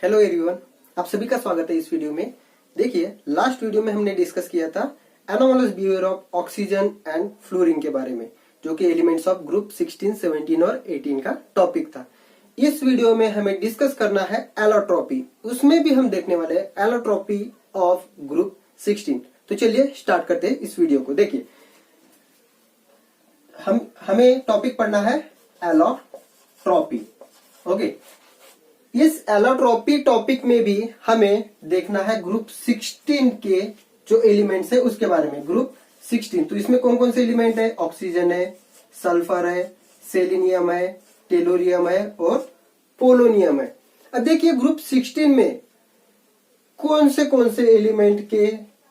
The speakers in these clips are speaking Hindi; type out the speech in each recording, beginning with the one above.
हेलो एवरीवन, आप सभी का स्वागत है इस वीडियो में। देखिए, लास्ट वीडियो में हमने डिस्कस किया था anomalous behaviour of oxygen and fluorine के बारे में, जो कि एलिमेंट्स ऑफ ग्रुप 16, 17 और 18 का टॉपिक था। इस वीडियो में हमें डिस्कस करना है एलोट्रॉपी। उसमें भी हम देखने वाले हैं एलोट्रॉपी ऑफ ग्रुप 16। तो चलिए स्टार्ट करते हैं इस वीडियो को। देखिए, हमें टॉपिक पढ़ना है एलोट्रॉपी। ओके, इस एलोट्रॉपी टॉपिक में भी हमें देखना है ग्रुप 16 के जो एलिमेंट्स है उसके बारे में। ग्रुप 16, तो इसमें कौन कौन से एलिमेंट है? ऑक्सीजन है, सल्फर है, सेलेनियम है, टेलोरियम है और पोलोनियम है। अब देखिए, ग्रुप 16 में कौन से एलिमेंट के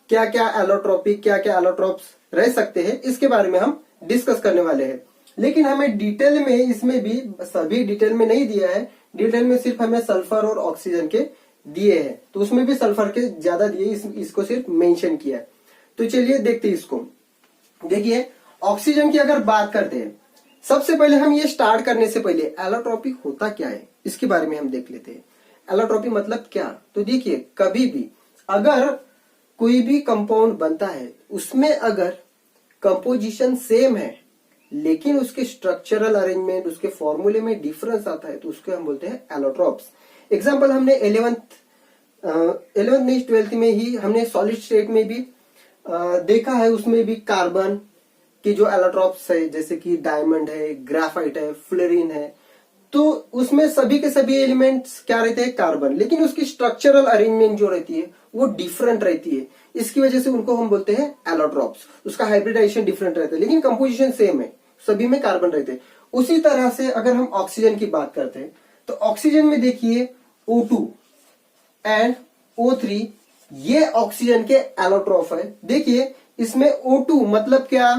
क्या क्या एलोट्रॉपी, क्या क्या एलोट्रॉप्स रह सकते हैं, इसके बारे में हम डिस्कस करने वाले हैं। लेकिन हमें डिटेल में, इसमें भी सभी डिटेल में नहीं दिया है, डिटेल में सिर्फ हमें सल्फर और ऑक्सीजन के दिए हैं, तो उसमें भी सल्फर के ज्यादा दिए, इसको सिर्फ मेंशन किया है। तो चलिए देखते हैं इसको। देखिए, ऑक्सीजन की अगर बात करते हैं, सबसे पहले हम ये स्टार्ट करने से पहले एलोट्रॉपी होता क्या है इसके बारे में हम देख लेते हैं। एलोट्रॉपी मतलब क्या? तो देखिए, कभी भी अगर कोई भी कंपाउंड बनता है, उसमें अगर कंपोजिशन सेम है लेकिन उसके स्ट्रक्चरल अरेंजमेंट, उसके फॉर्मूले में डिफरेंस आता है, तो उसको हम बोलते हैं एलोट्रॉप्स। एग्जांपल हमने 11th नहीं 12th में ही हमने सॉलिड स्टेट में भी देखा है। उसमें भी कार्बन की जो एलोट्रॉप्स है, जैसे कि डायमंड है, ग्राफाइट है, फ्लोरीन है, तो उसमें सभी के सभी एलिमेंट्स क्या रहते हैं? कार्बन। लेकिन उसकी स्ट्रक्चरल अरेंजमेंट जो रहती है वो डिफरेंट रहती है, इसकी वजह से उनको हम बोलते हैं एलोट्रॉप्स। उसका हाइब्रिडाइजेशन डिफरेंट रहता है लेकिन कंपोजिशन सेम है, सभी में कार्बन रहते हैं। उसी तरह से अगर हम ऑक्सीजन की बात करते हैं, तो ऑक्सीजन में देखिए O2 एंड O3, ये ऑक्सीजन के एलोट्रॉप है। देखिए, इसमें O2 मतलब क्या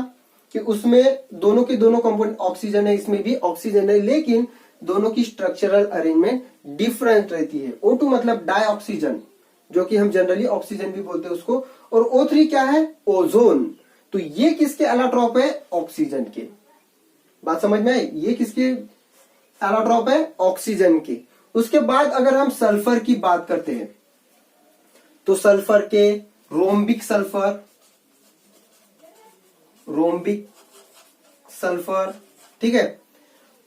कि उसमें दोनों के दोनों कंपोनेंट ऑक्सीजन है, इसमें भी ऑक्सीजन है, लेकिन दोनों की स्ट्रक्चरल अरेंजमेंट डिफरेंट रहती है। O2 मतलब डाइऑक्सीजन, जो कि हम जनरली ऑक्सीजन भी बोलते हैं उसको। और O3 क्या है? ओजोन। तो ये किसके एलोट्रॉप है? ऑक्सीजन के। बात समझ में आई? ये किसके एलोट्रॉप है? ऑक्सीजन के। उसके बाद अगर हम सल्फर की बात करते हैं, तो सल्फर के रोम्बिक सल्फर, ठीक है।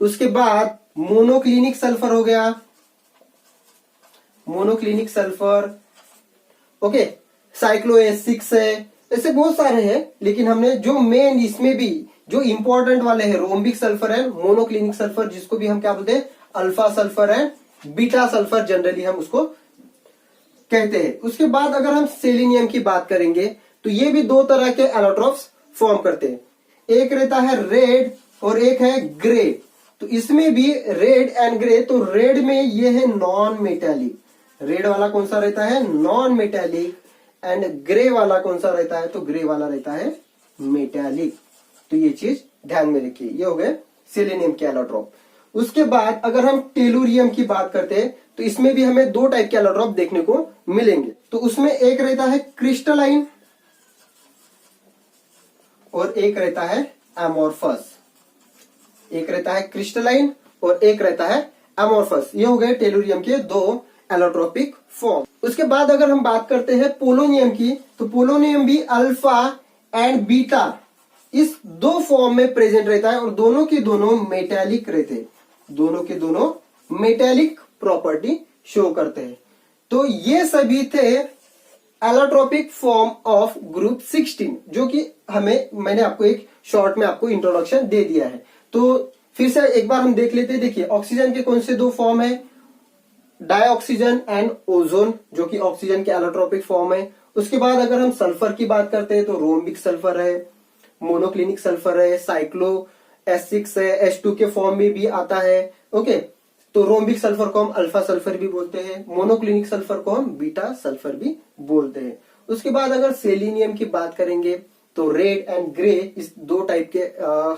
उसके बाद मोनोक्लिनिक सल्फर हो गया, मोनोक्लिनिक सल्फर। ओके, साइक्लोएसिक्स है, ऐसे बहुत सारे हैं। लेकिन हमने जो मेन इसमें भी जो इंपॉर्टेंट वाले हैं, रोम्बिक सल्फर है, मोनोक्लिनिक सल्फर, जिसको भी हम क्या बोलते हैं? अल्फा सल्फर है, बीटा सल्फर जनरली हम उसको कहते हैं। उसके बाद अगर हम सेलेनियम की बात करेंगे, तो ये भी दो तरह के एलोट्रॉप्स फॉर्म करते हैं। एक रहता है रेड और एक है ग्रे। तो इसमें भी रेड एंड ग्रे, तो रेड में ये है नॉन मेटेलिक। रेड वाला कौन सा रहता है? Non metallic. एंड ग्रे वाला कौन सा रहता है? तो ग्रे वाला रहता है मेटेलिक। तो ये चीज ध्यान में रखिए। ये हो गए सेलेनियम के एलोट्रॉप। उसके बाद अगर हम टेलुरियम की बात करते हैं, तो इसमें भी हमें दो टाइप के एलोट्रॉप देखने को मिलेंगे। तो उसमें एक रहता है क्रिस्टलाइन और एक रहता है एमोर्फस। एक रहता है क्रिस्टलाइन और एक रहता है एमोर्फस। ये हो गए टेलुरियम के दो एलोट्रोपिक फॉर्म। उसके बाद अगर हम बात करते हैं पोलोनियम की, तो पोलोनियम भी अल्फा एंड बीटा, इस दो फॉर्म में प्रेजेंट रहता है और दोनों के दोनों मेटेलिक रहते हैं। दोनों के दोनों मेटेलिक प्रॉपर्टी शो करते हैं। तो ये सभी थे एलोट्रोपिक फॉर्म ऑफ ग्रुप 16, जो कि मैंने आपको एक शॉर्ट में आपको इंट्रोडक्शन दे दिया है। तो फिर से एक बार हम देख लेते हैं। देखिए, ऑक्सीजन के कौन से दो फॉर्म है? डाइऑक्सीजन एंड ओजोन, जो कि ऑक्सीजन के एलोट्रोपिक फॉर्म है। उसके बाद अगर हम सल्फर की बात करते हैं, तो रोम्बिक सल्फर है, मोनोक्लिनिक सल्फर है, साइक्लोएसिक्स है, H2 के फॉर्म में भी आता है। ओके, तो रोम्बिक सल्फर को हम अल्फा सल्फर भी बोलते हैं, मोनोक्लिनिक सल्फर को हम बीटा सल्फर भी बोलते हैं। उसके बाद अगर सेलेनियम की बात करेंगे, तो रेड एंड ग्रे, इस दो टाइप के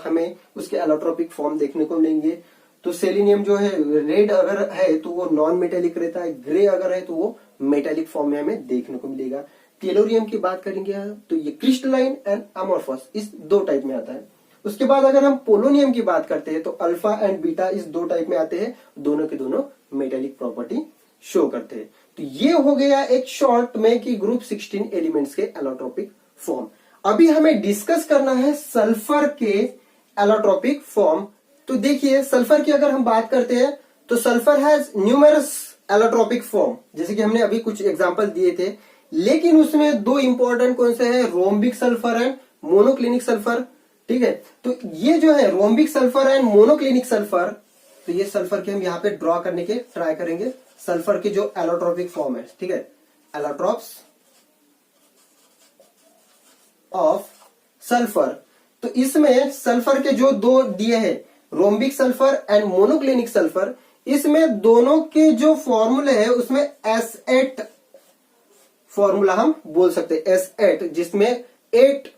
हमें उसके एलोट्रोपिक फॉर्म देखने को मिलेंगे। तो सेलेनियम जो है, रेड अगर है तो वो नॉन मेटेलिक रहता है, ग्रे अगर है तो वो मेटेलिक फॉर्म में हमें देखने को मिलेगा। टेलोरियम की बात करेंगे तो ये क्रिस्टलाइन एंड अमोर्फस, इस दो टाइप में आता है। उसके बाद अगर हम पोलोनियम की बात करते हैं, तो अल्फा एंड बीटा इस दो टाइप में आते हैं, दोनों के दोनों मेटेलिक प्रॉपर्टी शो करते हैं। तो ये हो गया एक शॉर्ट में कि ग्रुप 16 एलिमेंट्स के एलोट्रोपिक फॉर्म। अभी हमें डिस्कस करना है सल्फर के एलोट्रोपिक फॉर्म। तो देखिए सल्फर की अगर हम बात करते हैं तो sulphur has numerous allotropic form, जैसे कि हमने अभी कुछ एग्जांपल दिए थे, लेकिन उसमें दो इंपॉर्टेंट कौन से हैं, rhombic sulphur and monoclinic sulphur. ठीक है, तो ये जो है rhombic sulphur and monoclinic sulphur, तो ये सल्फर के हम यहाँ पे ड्रॉ करने के ट्राई करेंगे, सल्फर के जो एलोट्रोपिक फॉर्म है। ठीक है, एलोट्रोप्स ऑफ सल्फर। तो इसमें सल्फर के जो दो दिए हैं, rhombic sulphur and monoclinic sulphur, इसमें दोनों के जो फॉर्मूले है उसमें S8 फॉर्मूला हम बोल सकते हैं, S8, जिसमें 8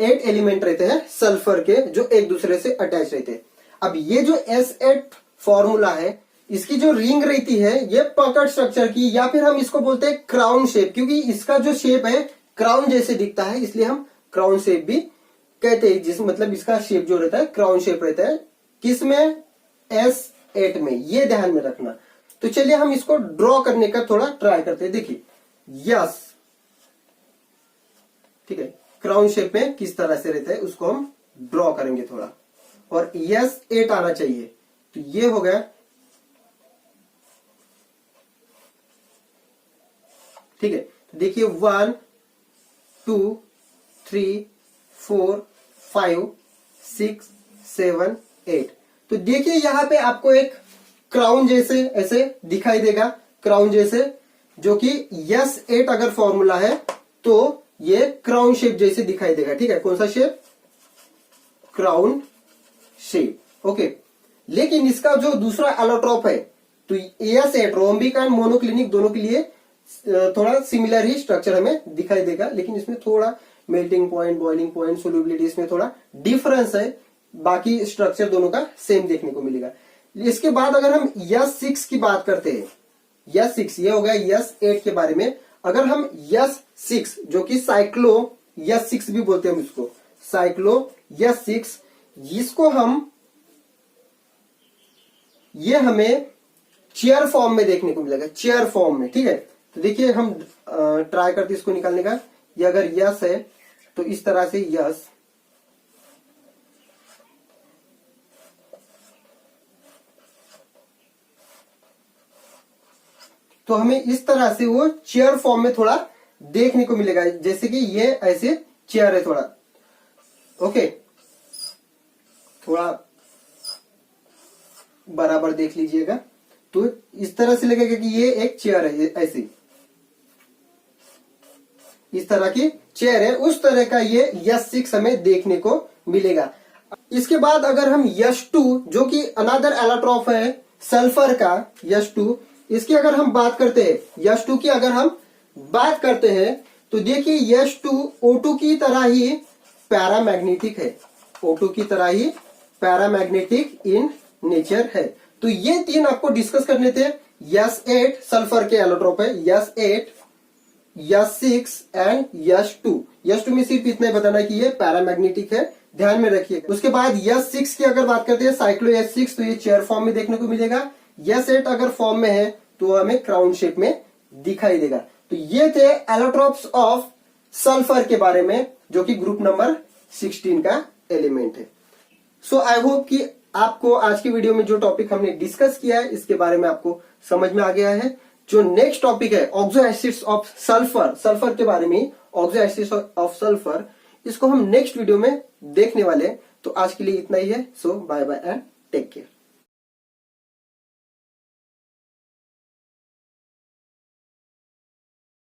एलिमेंट रहते हैं सल्फर के जो एक दूसरे से अटैच रहते हैं। अब ये जो S8 फॉर्मूला है, इसकी जो रिंग रहती है ये पकड़ स्ट्रक्चर की, या फिर हम इसको बोलते हैं क्राउन शेप, क्योंकि इसका जो शेप है क्राउन जैसे दिखता है, इसलिए हम क्राउन शेप भी कहते हैं, जिस मतलब इसका शेप जो रहता है क्राउन शेप रहता है। किसमें, S8 में, ये ध्यान में रखना। तो चलिए हम इसको ड्रॉ करने का थोड़ा ट्राई करते हैं। देखिए यस, ठीक है, क्राउन शेप में किस तरह से रहता है उसको हम ड्रॉ करेंगे थोड़ा, और S8 आना चाहिए। तो ये हो गया। ठीक है, देखिए 1 2 3 4 5 6 7 8। तो देखिए यहां पे आपको एक क्राउन जैसे ऐसे दिखाई देगा, क्राउन जैसे, जो कि S8 अगर फॉर्मूला है तो ये क्राउन शेप जैसे दिखाई देगा। ठीक है, कौन सा शेप, क्राउन शेप। ओके, लेकिन इसका जो दूसरा एलोट्रोप है, तो S8 रोम्बिक एंड मोनोक्लिनिक दोनों के लिए थोड़ा सिमिलर ही स्ट्रक्चर हमें दिखाई देगा, लेकिन इसमें थोड़ा melting point, boiling point, solubility इसमें थोड़ा डिफरेंस है, बाकी स्ट्रक्चर दोनों का सेम देखने को मिलेगा। इसके बाद अगर हम S6 की बात करते हैं, S6 ये हो गया S8 के बारे में। अगर हम S6 जो कि साइक्लो S6 भी बोलते हैं हम इसको, साइक्लो S6, इसको हम, ये हमें चेयर फॉर्म में देखने को मिलेगा, चेयर फॉर्म में। ठीक है, तो देखिए हम ट्राई करते इसको निकालने का। ये अगर यस है तो इस तरह से यस, तो हमें इस तरह से वो चेयर फॉर्म में थोड़ा देखने को मिलेगा, जैसे कि ये ऐसे चेयर है थोड़ा। ओके, थोड़ा बराबर देख लीजिएगा, तो इस तरह से लगेगा कि ये एक चेयर है, ऐसी इस तरह की चेयर है, उस तरह का ये S6 हमें देखने को मिलेगा। इसके बाद अगर हम S2 जो कि अनदर एलोट्रोप है सल्फर का, S2, इसकी अगर हम बात करते हैं, S2 की अगर हम बात करते हैं तो देखिए S2 O2 की तरह ही पैरामैग्नेटिक है, O2 की तरह ही पैरामैग्नेटिक इन नेचर है। तो ये तीन आपको डिस्कस करने थे। S8 सल्फर के एलोट्रोप है, S8, S6 and S2। S2 में सिर्फ इतना बताना कि ये पैरामैग्नेटिक है, ध्यान में रखिएगा। उसके बाद S6 की अगर बात करते हैं, साइक्लो S6, तो ये चेयर फॉर्म में देखने को मिलेगा। S8 अगर फॉर्म में है तो हमें क्राउन शेप में दिखाई देगा। तो ये थे एलोट्रोप्स ऑफ सल्फर के बारे में, जो कि ग्रुप नंबर 16 का एलिमेंट है। सो आई होप कि आपको आज की वीडियो में जो टॉपिक हमने डिस्कस किया है इसके बारे में आपको समझ में आ गया है। जो नेक्स्ट टॉपिक है oxo acids of sulphur, sulphur के बारे में, ऑक्सो एसिड्स ऑफ सल्फर, इसको हम नेक्स्ट वीडियो में देखने वाले हैं। तो आज के लिए इतना ही है। So bye bye and take care.